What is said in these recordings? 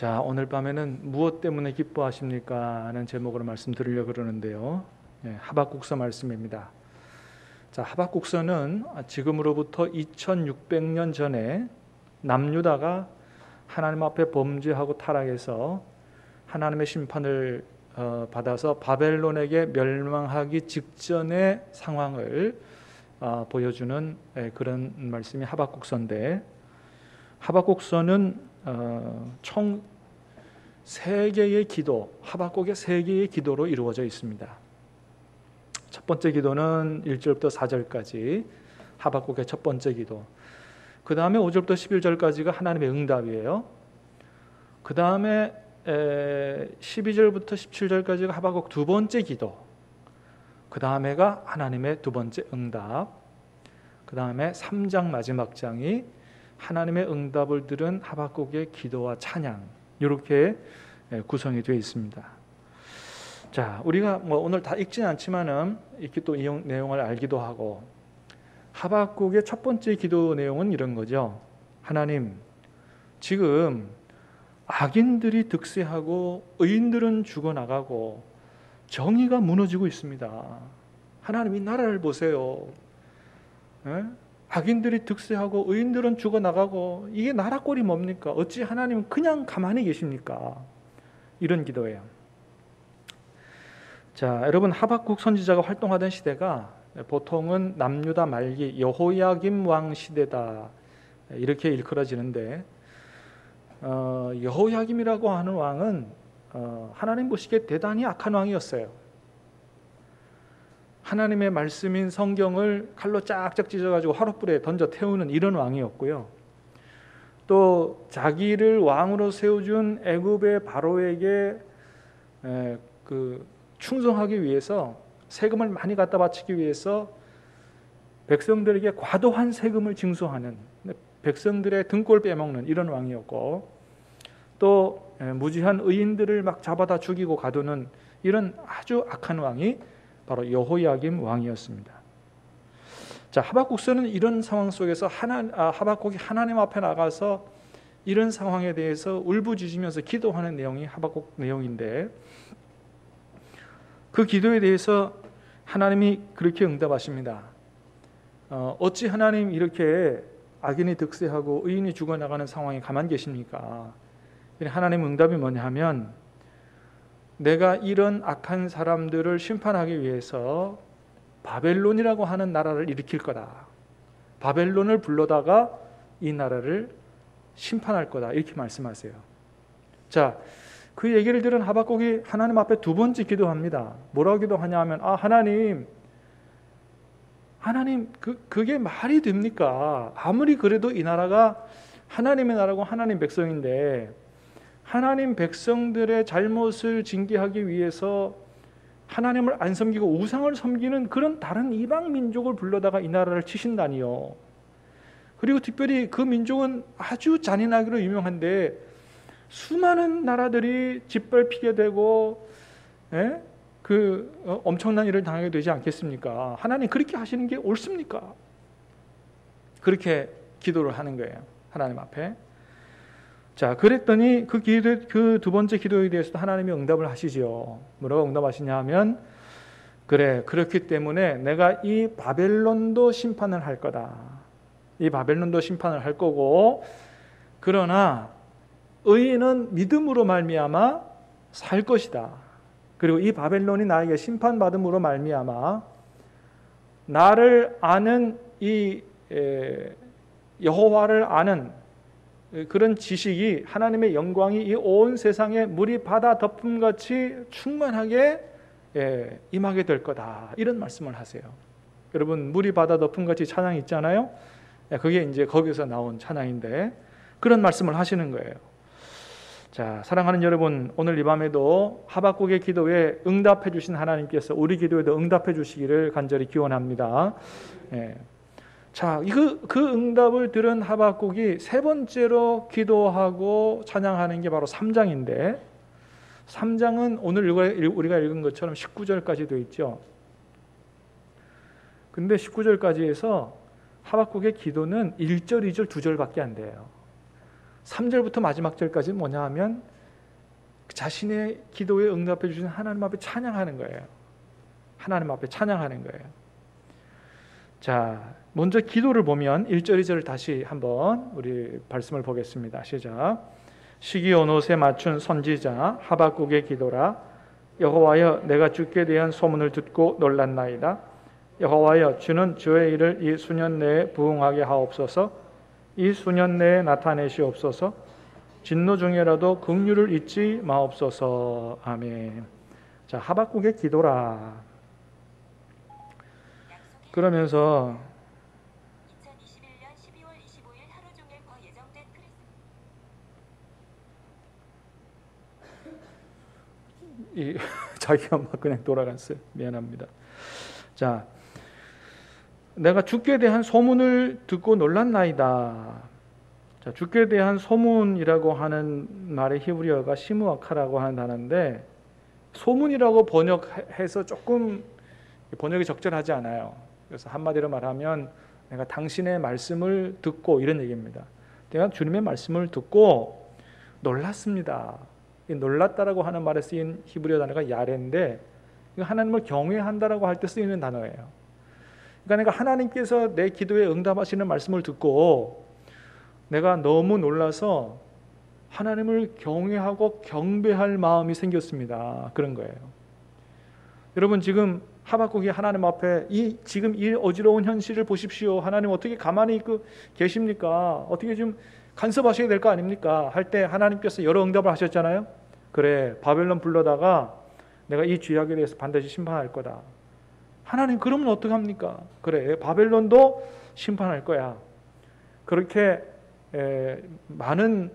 자, 오늘 밤에는 무엇 때문에 기뻐하십니까? 하는 제목으로 말씀드리려고 그러는데요. 하박국서 말씀입니다. 자, 하박국서는 지금으로부터 2600년 전에 남유다가 하나님 앞에 범죄하고 타락해서 하나님의 심판을 받아서 바벨론에게 멸망하기 직전의 상황을 보여주는 그런 말씀이 하박국서인데, 하박국서는 총 3개의 기도, 하박국의 3개의 기도로 이루어져 있습니다. 첫 번째 기도는 1절부터 4절까지 하박국의 첫 번째 기도, 그 다음에 5절부터 11절까지가 하나님의 응답이에요. 그 다음에 12절부터 17절까지가 하박국 두 번째 기도, 그 다음에가 하나님의 두 번째 응답, 그 다음에 3장 마지막 장이 하나님의 응답을 들은 하박국의 기도와 찬양, 이렇게 구성이 되어 있습니다. 자, 우리가 오늘 다 읽지는 않지만은 이렇게 또 이 내용을 알기도 하고, 하박국의 첫 번째 기도 내용은 이런 거죠. 하나님, 지금 악인들이 득세하고 의인들은 죽어나가고 정의가 무너지고 있습니다. 하나님, 이 나라를 보세요. 악인들이 득세하고 의인들은 죽어나가고 이게 나라 꼴이 뭡니까? 어찌 하나님은 그냥 가만히 계십니까? 이런 기도예요. 자, 여러분, 하박국 선지자가 활동하던 시대가 보통은 남유다 말기 여호야김 왕 시대다, 이렇게 일컬어지는데, 여호야김이라고 하는 왕은 하나님 보시기에 대단히 악한 왕이었어요. 하나님의 말씀인 성경을 칼로 짝짝 찢어가지고 화롯불에 던져 태우는 이런 왕이었고요. 또 자기를 왕으로 세워준 애굽의 바로에게 충성하기 위해서, 세금을 많이 갖다 바치기 위해서 백성들에게 과도한 세금을 징수하는, 백성들의 등골 빼먹는 이런 왕이었고, 또 무지한 의인들을 막 잡아다 죽이고 가두는 이런 아주 악한 왕이 바로 여호야김 왕이었습니다. 자, 하박국서는 이런 상황 속에서 하박국이 하나님 앞에 나가서 이런 상황에 대해서 울부짖으면서 기도하는 내용이 하박국 내용인데, 그 기도에 대해서 하나님이 그렇게 응답하십니다. 어찌 하나님 이렇게 악인이 득세하고 의인이 죽어나가는 상황에 가만히 계십니까? 하나님 응답이 뭐냐 하면, 내가 이런 악한 사람들을 심판하기 위해서 바벨론이라고 하는 나라를 일으킬 거다. 바벨론을 불러다가 이 나라를 심판할 거다. 이렇게 말씀하세요. 자, 그 얘기를 들은 하박국이 하나님 앞에 두 번째 기도합니다. 뭐라고 기도하냐 하면, 하나님, 그게 말이 됩니까? 아무리 그래도 이 나라가 하나님의 나라고 하나님 백성인데, 하나님 백성들의 잘못을 징계하기 위해서 하나님을 안 섬기고 우상을 섬기는 그런 다른 이방 민족을 불러다가 이 나라를 치신다니요. 그리고 특별히 그 민족은 아주 잔인하기로 유명한데 수많은 나라들이 짓밟히게 되고 엄청난 일을 당하게 되지 않겠습니까? 하나님, 그렇게 하시는 게 옳습니까? 그렇게 기도를 하는 거예요, 하나님 앞에. 자, 그랬더니 그 두 번째 기도에 대해서도 하나님이 응답을 하시죠. 뭐라고 응답하시냐 하면, 그래, 그렇기 때문에 내가 이 바벨론도 심판을 할 거다. 이 바벨론도 심판을 할 거고, 그러나 의인은 믿음으로 말미암아 살 것이다. 그리고 이 바벨론이 나에게 심판받음으로 말미암아 나를 아는 이 여호와를 아는 그런 지식이, 하나님의 영광이 이 온 세상에 물이 바다 덮음같이 충만하게 임하게 될 거다. 이런 말씀을 하세요. 여러분, 물이 바다 덮음같이 찬양이 있잖아요. 그게 이제 거기서 나온 찬양인데, 그런 말씀을 하시는 거예요. 자, 사랑하는 여러분, 오늘 이 밤에도 하박국의 기도에 응답해 주신 하나님께서 우리 기도에도 응답해 주시기를 간절히 기원합니다. 자, 그 응답을 들은 하박국이 세 번째로 기도하고 찬양하는 게 바로 3장인데, 3장은 오늘 우리가 읽은 것처럼 19절까지 되어 있죠. 근데 19절까지 해서 하박국의 기도는 1절, 2절, 2절밖에 안 돼요. 3절부터 마지막 절까지 뭐냐 하면 자신의 기도에 응답해 주신 하나님 앞에 찬양하는 거예요. 하나님 앞에 찬양하는 거예요. 자, 먼저 기도를 보면 1절, 2절을 다시 한번 우리 말씀을 보겠습니다. 시작. 시기 온옷에 맞춘 선지자 하박국의 기도라. 여호와여, 내가 주께 대한 소문을 듣고 놀랐나이다. 여호와여, 주는 주의 일을 이 수년 내에 부응하게 하옵소서. 이 수년 내에 나타내시옵소서. 진노 중에라도 긍휼을 잊지 마옵소서. 아멘. 자, 하박국의 기도라. 그러면서 2021년 12월 25일 하루 종일 예정된 자기 엄마 그냥 돌아갔어요. 미안합니다. 자, 내가 주께 대한 소문을 듣고 놀랐나이다. 자, 주께 대한 소문이라고 하는 말의 히브리어가 시무아카라고 하는 단어인데, 소문이라고 번역해서 조금 번역이 적절하지 않아요. 그래서 한마디로 말하면 내가 당신의 말씀을 듣고, 이런 얘기입니다. 내가 주님의 말씀을 듣고 놀랐습니다. 이 놀랐다라고 하는 말에 쓰인 히브리어 단어가 야레인데, 하나님을 경외한다라고 할 때 쓰이는 단어예요. 그러니까 내가 하나님께서 내 기도에 응답하시는 말씀을 듣고 내가 너무 놀라서 하나님을 경외하고 경배할 마음이 생겼습니다. 그런 거예요. 여러분, 지금 하박국이 하나님 앞에 지금 이 어지러운 현실을 보십시오. 하나님 어떻게 가만히 계십니까? 어떻게 좀 간섭하셔야 될 거 아닙니까? 할 때 하나님께서 여러 응답을 하셨잖아요. 그래, 바벨론 불러다가 내가 이 죄악에 대해서 반드시 심판할 거다. 하나님, 그러면 어떡합니까? 그래, 바벨론도 심판할 거야. 그렇게 많은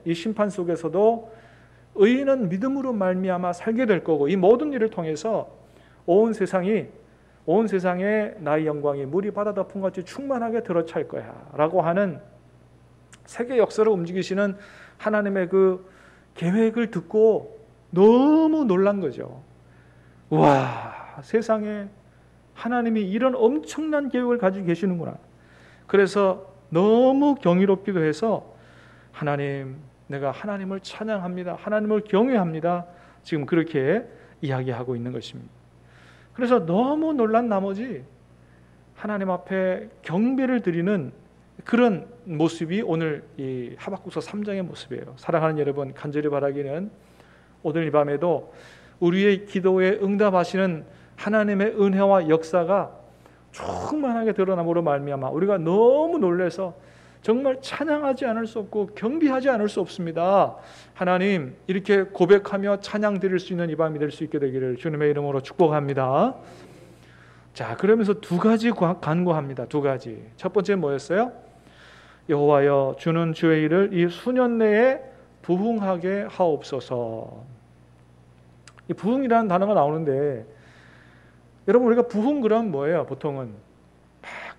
이 심판 속에서도 의인은 믿음으로 말미암아 살게 될 거고, 이 모든 일을 통해서 온 세상에 나의 영광이 물이 바다 덮음같이 충만하게 들어찰 거야 라고 하는 세계 역사를 움직이시는 하나님의 그 계획을 듣고 너무 놀란 거죠. 와, 세상에 하나님이 이런 엄청난 계획을 가지고 계시는구나. 그래서 너무 경이롭기도 해서 하나님, 내가 하나님을 찬양합니다. 하나님을 경외합니다. 지금 그렇게 이야기하고 있는 것입니다. 그래서 너무 놀란 나머지 하나님 앞에 경배를 드리는 그런 모습이 오늘 이 하박국서 3장의 모습이에요. 사랑하는 여러분, 간절히 바라기는 오늘 이 밤에도 우리의 기도에 응답하시는 하나님의 은혜와 역사가 충만하게 드러남으로 말미암아 우리가 너무 놀라서 정말 찬양하지 않을 수 없고 경배하지 않을 수 없습니다. 하나님, 이렇게 고백하며 찬양 드릴 수 있는 이 밤이 될 수 있게 되기를 주님의 이름으로 축복합니다. 자, 그러면서 두 가지 간구합니다. 두 가지. 첫 번째 뭐였어요? 여호와여, 주는 주의 일을 이 수년 내에 부흥하게 하옵소서. 이 부흥이라는 단어가 나오는데, 여러분, 우리가 부흥 그러면 뭐예요? 보통은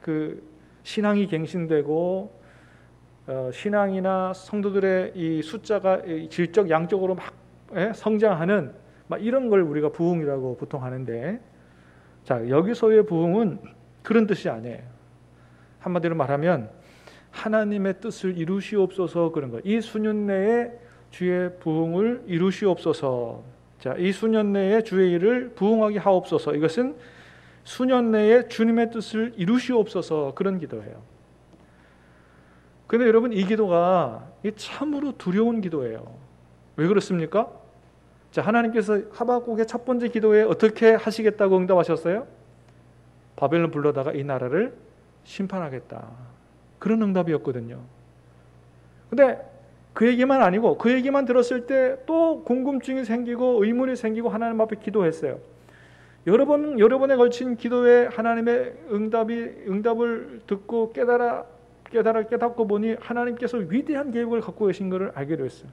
그 신앙이 갱신되고 신앙이나 성도들의 이 숫자가 질적 양적으로 막 성장하는 막 이런 걸 우리가 부흥이라고 보통 하는데, 자, 여기서의 부흥은 그런 뜻이 아니에요. 한마디로 말하면 하나님의 뜻을 이루시옵소서, 그런 거예요. 이 수년 내에 주의 부흥을 이루시옵소서. 자, 이 수년 내에 주의 일을 부흥하게 하옵소서. 이것은 수년 내에 주님의 뜻을 이루시옵소서, 그런 기도예요. 그런데 여러분, 이 기도가 참으로 두려운 기도예요. 왜 그렇습니까? 자, 하나님께서 하박국의 첫 번째 기도에 어떻게 하시겠다고 응답하셨어요? 바벨론 불러다가 이 나라를 심판하겠다, 그런 응답이었거든요. 근데 그 얘기만 아니고 그 얘기만 들었을 때 또 궁금증이 생기고 의문이 생기고 하나님 앞에 기도했어요. 여러 번에 걸친 기도에 하나님의 응답을 듣고 깨닫고 보니 하나님께서 위대한 계획을 갖고 계신 것을 알게 됐어요.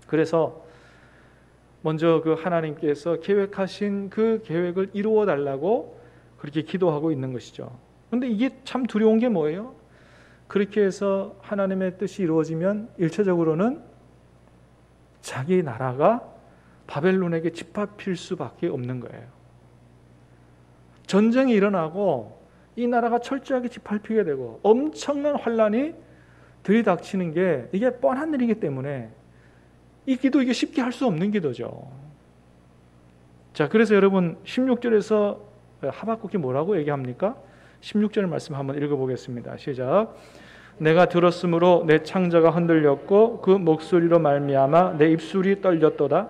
그래서 먼저 그 하나님께서 계획하신 그 계획을 이루어 달라고 그렇게 기도하고 있는 것이죠. 그런데 이게 참 두려운 게 뭐예요? 그렇게 해서 하나님의 뜻이 이루어지면 일차적으로는 자기 나라가 바벨론에게 짓밟힐 수밖에 없는 거예요. 전쟁이 일어나고 이 나라가 철저하게 짓밟히게 되고 엄청난 환란이 들이닥치는 게 이게 뻔한 일이기 때문에 이 기도 이게 쉽게 할 수 없는 기도죠. 자, 그래서 여러분 16절에서 하박국이 뭐라고 얘기합니까? 16절 말씀 한번 읽어보겠습니다. 시작. 내가 들었으므로 내 창자가 흔들렸고 그 목소리로 말미암아 내 입술이 떨렸도다.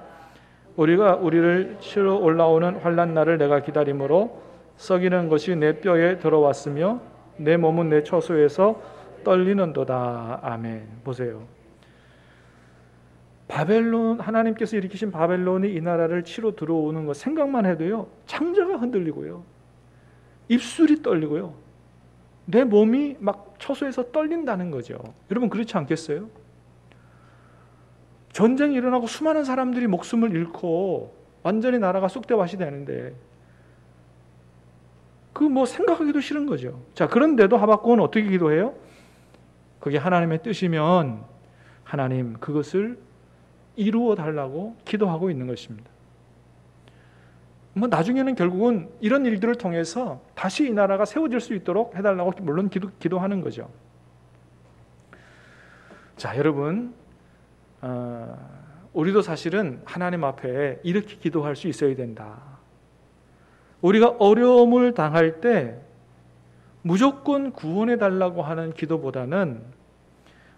우리가 우리를 치러 올라오는 환난 날을 내가 기다림으로 썩이는 것이 내 뼈에 들어왔으며 내 몸은 내 처소에서 떨리는도다. 아멘. 보세요. 바벨론, 하나님께서 일으키신 바벨론이 이 나라를 치러 들어오는 것 생각만 해도요, 창자가 흔들리고요, 입술이 떨리고요, 내 몸이 막 처소에서 떨린다는 거죠. 여러분 그렇지 않겠어요? 전쟁이 일어나고 수많은 사람들이 목숨을 잃고 완전히 나라가 쑥대밭이 되는데 그 뭐 생각하기도 싫은 거죠. 자, 그런데도 하박국은 어떻게 기도해요? 그게 하나님의 뜻이면 하나님 그것을 이루어 달라고 기도하고 있는 것입니다. 뭐 나중에는 결국은 이런 일들을 통해서 다시 이 나라가 세워질 수 있도록 해달라고 물론 기도하는 거죠. 자, 여러분, 우리도 사실은 하나님 앞에 이렇게 기도할 수 있어야 된다. 우리가 어려움을 당할 때 무조건 구원해 달라고 하는 기도보다는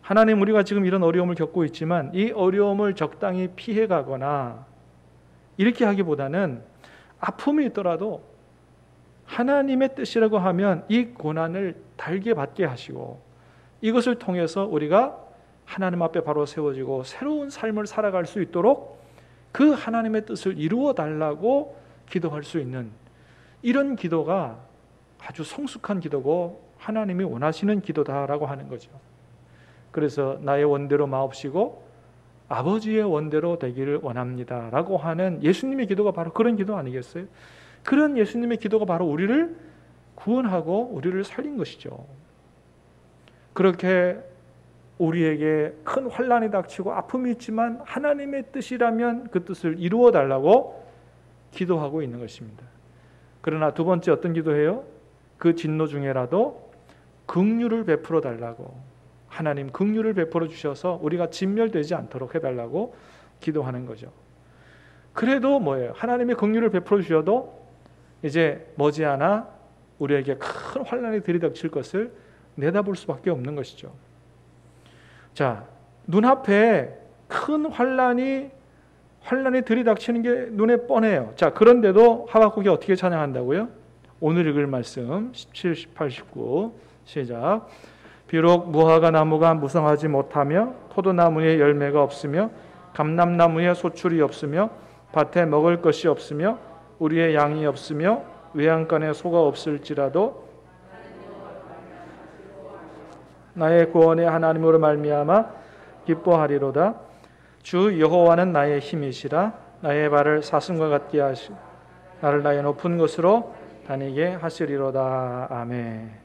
하나님, 우리가 지금 이런 어려움을 겪고 있지만 이 어려움을 적당히 피해가거나 이렇게 하기보다는 아픔이 있더라도 하나님의 뜻이라고 하면 이 고난을 달게 받게 하시고 이것을 통해서 우리가 하나님 앞에 바로 세워지고 새로운 삶을 살아갈 수 있도록 그 하나님의 뜻을 이루어 달라고 기도할 수 있는 이런 기도가 아주 성숙한 기도고 하나님이 원하시는 기도다라고 하는 거죠. 그래서 나의 원대로 마옵시고 아버지의 원대로 되기를 원합니다 라고 하는 예수님의 기도가 바로 그런 기도 아니겠어요? 그런 예수님의 기도가 바로 우리를 구원하고 우리를 살린 것이죠. 그렇게 우리에게 큰 환난이 닥치고 아픔이 있지만 하나님의 뜻이라면 그 뜻을 이루어 달라고 기도하고 있는 것입니다. 그러나 두 번째 어떤 기도해요? 그 진노 중에라도 긍휼을 베풀어 달라고, 하나님 긍휼을 베풀어 주셔서 우리가 진멸되지 않도록 해달라고 기도하는 거죠. 그래도 뭐예요? 하나님의 긍휼을 베풀어 주셔도 이제 머지않아 우리에게 큰 환난이 들이닥칠 것을 내다볼 수밖에 없는 것이죠. 자, 눈앞에 큰 환난이 들이닥치는 게 눈에 뻔해요. 자, 그런데도 하박국이 어떻게 찬양한다고요? 오늘 읽을 말씀 17, 18, 19 시작. 비록 무화과 나무가 무성하지 못하며 포도나무에 열매가 없으며 감람나무에 소출이 없으며 밭에 먹을 것이 없으며 우리의 양이 없으며 외양간에 소가 없을지라도 나의 구원의 하나님으로 말미암아 기뻐하리로다. 주 여호와는 나의 힘이시라. 나의 발을 사슴과 같게 하시고 나를 나의 높은 곳으로 다니게 하시리로다. 아멘.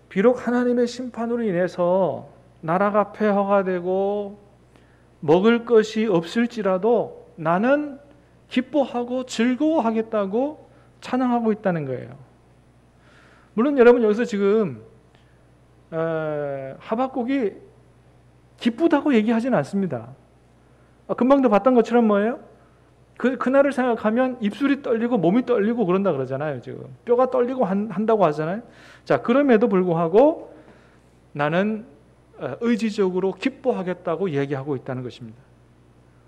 비록 하나님의 심판으로 인해서 나라가 폐허가 되고 먹을 것이 없을지라도 나는 기뻐하고 즐거워하겠다고 찬양하고 있다는 거예요. 물론 여러분 여기서 지금 하박국이 기쁘다고 얘기하지는 않습니다. 금방도 봤던 것처럼 뭐예요? 그날을 생각하면 입술이 떨리고 몸이 떨리고 그런다 그러잖아요. 지금 뼈가 떨리고 한다고 하잖아요. 자, 그럼에도 불구하고 나는 의지적으로 기뻐하겠다고 얘기하고 있다는 것입니다.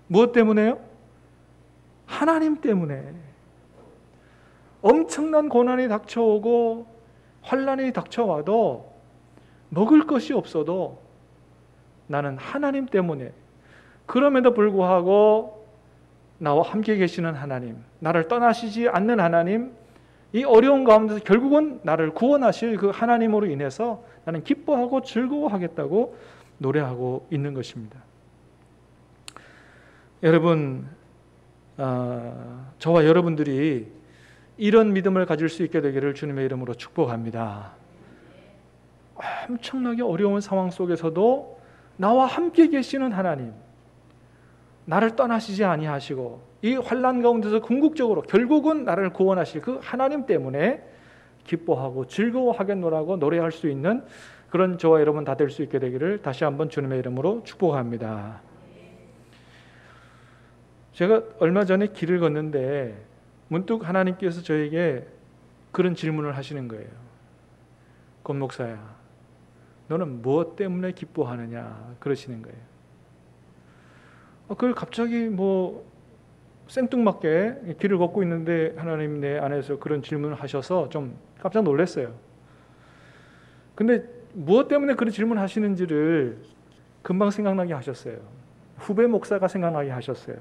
무엇 때문에요? 하나님 때문에. 엄청난 고난이 닥쳐오고 환난이 닥쳐와도 먹을 것이 없어도 나는 하나님 때문에, 그럼에도 불구하고 나와 함께 계시는 하나님, 나를 떠나시지 않는 하나님, 이 어려운 가운데서 결국은 나를 구원하실 그 하나님으로 인해서 나는 기뻐하고 즐거워하겠다고 노래하고 있는 것입니다. 여러분, 저와 여러분들이 이런 믿음을 가질 수 있게 되기를 주님의 이름으로 축복합니다. 엄청나게 어려운 상황 속에서도 나와 함께 계시는 하나님, 나를 떠나시지 아니하시고 이 환난 가운데서 궁극적으로 결국은 나를 구원하실 그 하나님 때문에 기뻐하고 즐거워하겠노라고 노래할 수 있는 그런 저와 여러분 다 될 수 있게 되기를 다시 한번 주님의 이름으로 축복합니다. 제가 얼마 전에 길을 걷는데 문득 하나님께서 저에게 그런 질문을 하시는 거예요. 권 목사야, 너는 무엇 때문에 기뻐하느냐 그러시는 거예요. 그걸 갑자기 생뚱맞게 길을 걷고 있는데 하나님 내 안에서 그런 질문을 하셔서 좀 깜짝 놀랐어요. 근데 무엇 때문에 그런 질문을 하시는지를 금방 생각나게 하셨어요. 후배 목사가 생각나게 하셨어요.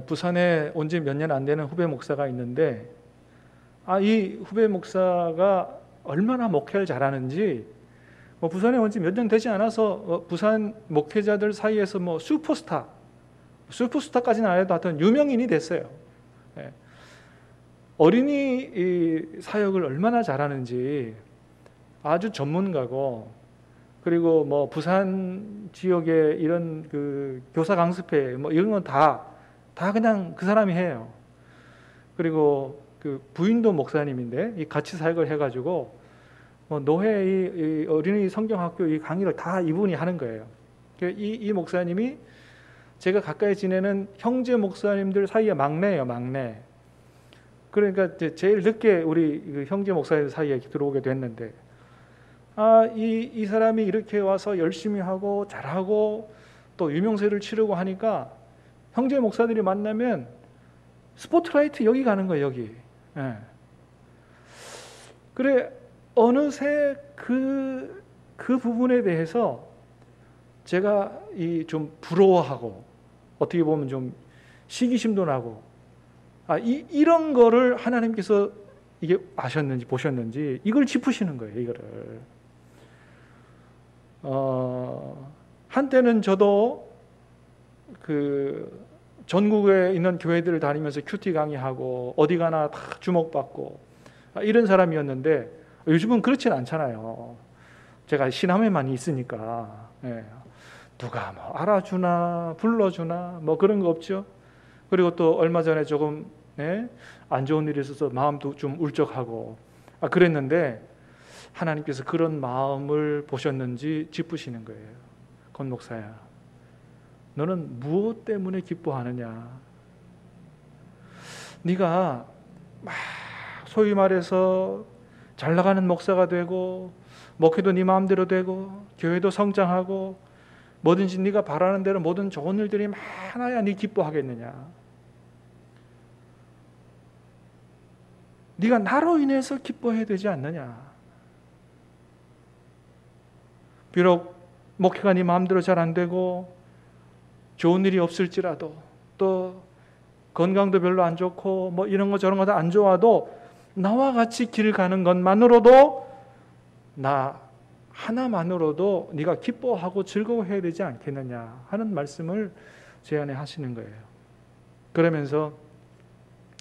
부산에 온 지 몇 년 안 되는 후배 목사가 있는데 이 후배 목사가 얼마나 목회를 잘하는지 부산에 온 지 몇 년 되지 않아서 부산 목회자들 사이에서 슈퍼스타까지는 안 해도 하여튼 유명인이 됐어요. 어린이 사역을 얼마나 잘하는지 아주 전문가고, 그리고 부산 지역의 이런 그 교사 강습회 이런 건 다 그냥 그 사람이 해요. 그리고 그 부인도 목사님인데 같이 사역을 해가지고 노회 이 어린이 성경학교 이 강의를 다 이분이 하는 거예요. 이 목사님이 제가 가까이 지내는 형제 목사님들 사이에 막내예요, 막내. 그러니까 제일 늦게 우리 그 형제 목사님 사이에 들어오게 됐는데, 이 사람이 이렇게 와서 열심히 하고 잘하고 또 유명세를 치르고 하니까 형제 목사들이 만나면 스포트라이트 여기 가는 거예요, 여기. 그래 어느새 그 부분에 대해서 제가 좀 부러워하고 어떻게 보면 좀 시기심도 나고 이런 거를 하나님께서 이게 아셨는지 보셨는지 이걸 짚으시는 거예요. 이거를 한때는 저도 그 전국에 있는 교회들을 다니면서 큐티 강의하고 어디 가나 다 주목받고 이런 사람이었는데 요즘은 그렇지는 않잖아요. 제가 신함에만 있으니까 누가 알아주나 불러주나 그런 거 없죠. 그리고 또 얼마 전에 조금 안 좋은 일이 있어서 마음도 좀 울적하고 그랬는데 하나님께서 그런 마음을 보셨는지 짚으시는 거예요. 권 목사야, 너는 무엇 때문에 기뻐하느냐? 네가 소위 말해서 잘 나가는 목사가 되고 목회도 네 마음대로 되고 교회도 성장하고 뭐든지 네가 바라는 대로 모든 좋은 일들이 많아야 네 기뻐하겠느냐? 네가 나로 인해서 기뻐해야 되지 않느냐? 비록 목회가 네 마음대로 잘 안 되고 좋은 일이 없을지라도 또 건강도 별로 안 좋고 이런 거 저런 거 다 안 좋아도 나와 같이 길 가는 것만으로도 나 하나만으로도 네가 기뻐하고 즐거워해야 되지 않겠느냐 하는 말씀을 제 안에 하시는 거예요. 그러면서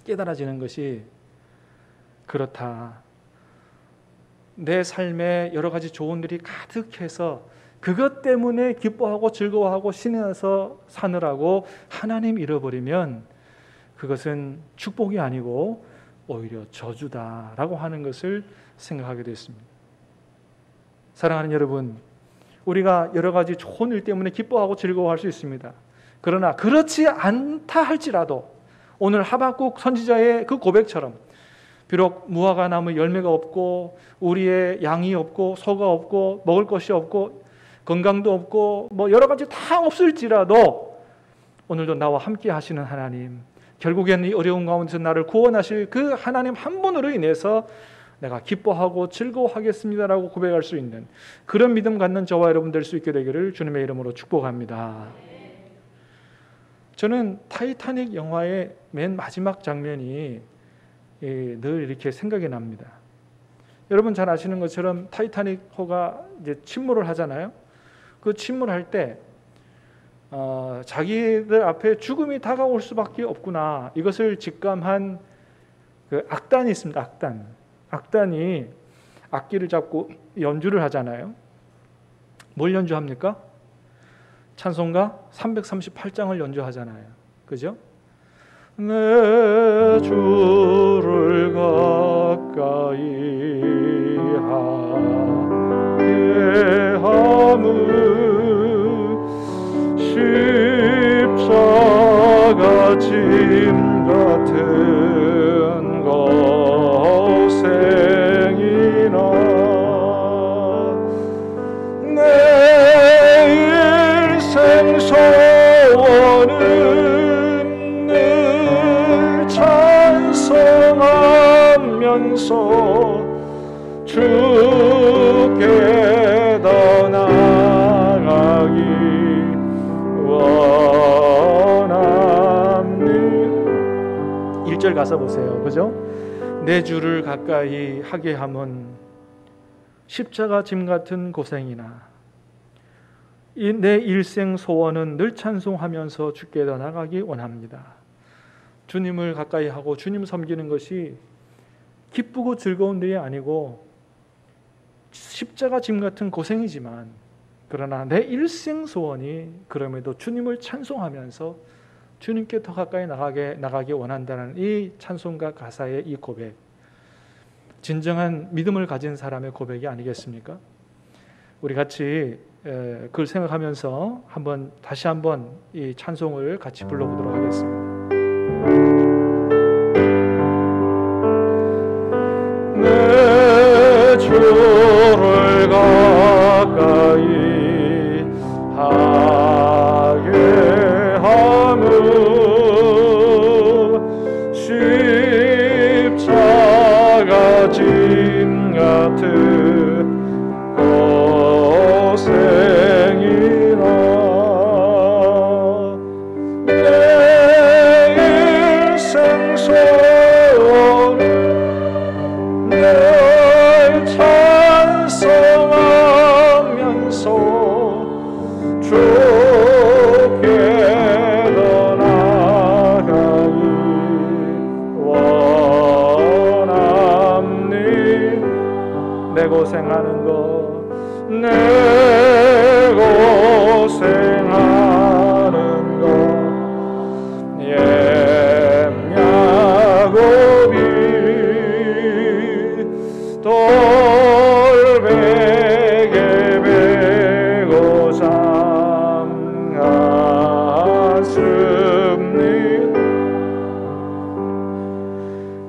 깨달아지는 것이 그렇다. 내 삶에 여러 가지 좋은 일이 가득해서 그것 때문에 기뻐하고 즐거워하고 신에서 사느라고 하나님 잃어버리면 그것은 축복이 아니고 오히려 저주다라고 하는 것을 생각하게 됐습니다. 사랑하는 여러분, 우리가 여러 가지 좋은 일 때문에 기뻐하고 즐거워할 수 있습니다. 그러나 그렇지 않다 할지라도 오늘 하박국 선지자의 그 고백처럼 비록 무화과 나무 열매가 없고 우리의 양이 없고 소가 없고 먹을 것이 없고 건강도 없고 여러 가지 다 없을지라도 오늘도 나와 함께 하시는 하나님, 결국에는 이 어려운 가운데서 나를 구원하실 그 하나님 한 분으로 인해서 내가 기뻐하고 즐거워하겠습니다라고 고백할 수 있는 그런 믿음 갖는 저와 여러분 될 수 있게 되기를 주님의 이름으로 축복합니다. 저는 타이타닉 영화의 맨 마지막 장면이 늘 이렇게 생각이 납니다. 여러분 잘 아시는 것처럼 타이타닉호가 이제 침몰을 하잖아요. 그 침몰할 때 자기들 앞에 죽음이 다가올 수밖에 없구나, 이것을 직감한 그 악단이 있습니다. 악단이 악기를 잡고 연주를 하잖아요. 뭘 연주합니까? 찬송가 338장을 연주하잖아요. 그죠? 내 주를 가까이 가까이 하게 함은 십자가 짐 같은 고생이나 내 일생 소원은 늘 찬송하면서 주께 더 나아가기 원합니다. 1절 가사 보세요. 그죠? 내 주를 가까이 하게 함은 십자가 짐 같은 고생이나 내 일생 소원은 늘 찬송하면서 주께 더 나가기 원합니다. 주님을 가까이 하고 주님 섬기는 것이 기쁘고 즐거운 일이 아니고 십자가 짐 같은 고생이지만, 그러나 내 일생 소원이 그럼에도 주님을 찬송하면서 주님께 더 가까이 나가기 원한다는 이 찬송가 가사의 이 고백, 진정한 믿음을 가진 사람의 고백이 아니겠습니까? 우리 같이 그걸 생각하면서 다시 한번 이 찬송을 같이 불러보도록 하겠습니다. 내 주를 가까이 하게 함은 십자가 짐 같은 고생이나 내 일생 소원은 늘 찬송하면서 주께 더 나아가기 원합니다. 내 고생하는 것, 내 고생하는 것 옌야고비 돌베개 베고 잠갔습니다.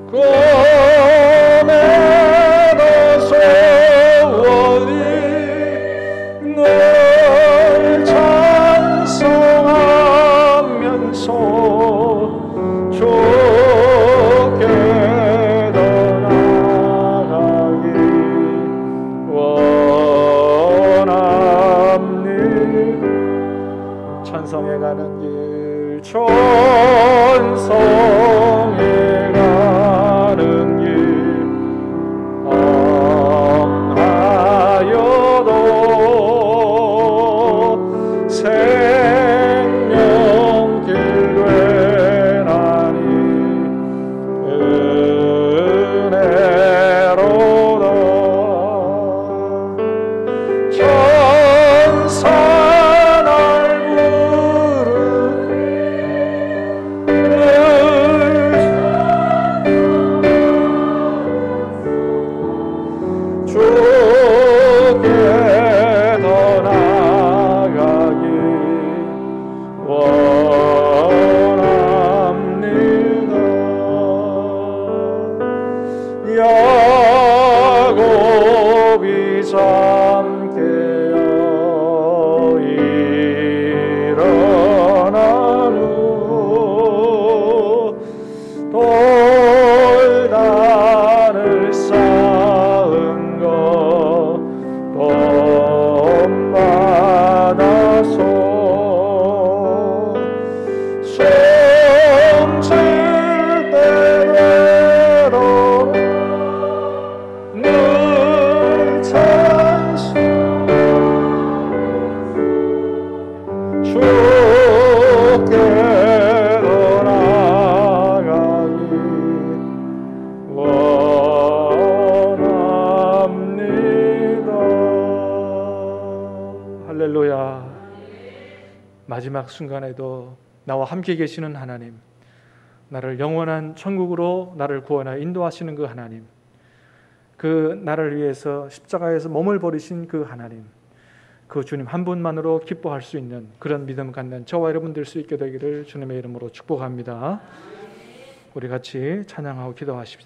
꿈에도 소원이 널 찬송하면서 주께 더 나아가기 원합니다. 찬송해 가는 길, 찬송해 가는 길 험하여도 생명길 되나니 은혜로다. 천사 날 주께 더 나아가기 원합니다. 야곱이 잠깨어 일어난 후 돌단을 쌓은 것 본받아서 숨질 때외로 늘 찬송 주께 더 나아가기 원합니다. 할렐루야. 마지막 순간에도 나와 함께 계시는 하나님, 나를 영원한 천국으로 나를 구원하여 인도하시는 그 하나님, 그 나를 위해서 십자가에서 몸을 버리신 그 하나님, 그 주님 한 분만으로 기뻐할 수 있는 그런 믿음 갖는 저와 여러분 될 수 있게 되기를 주님의 이름으로 축복합니다. 우리 같이 찬양하고 기도하십시다.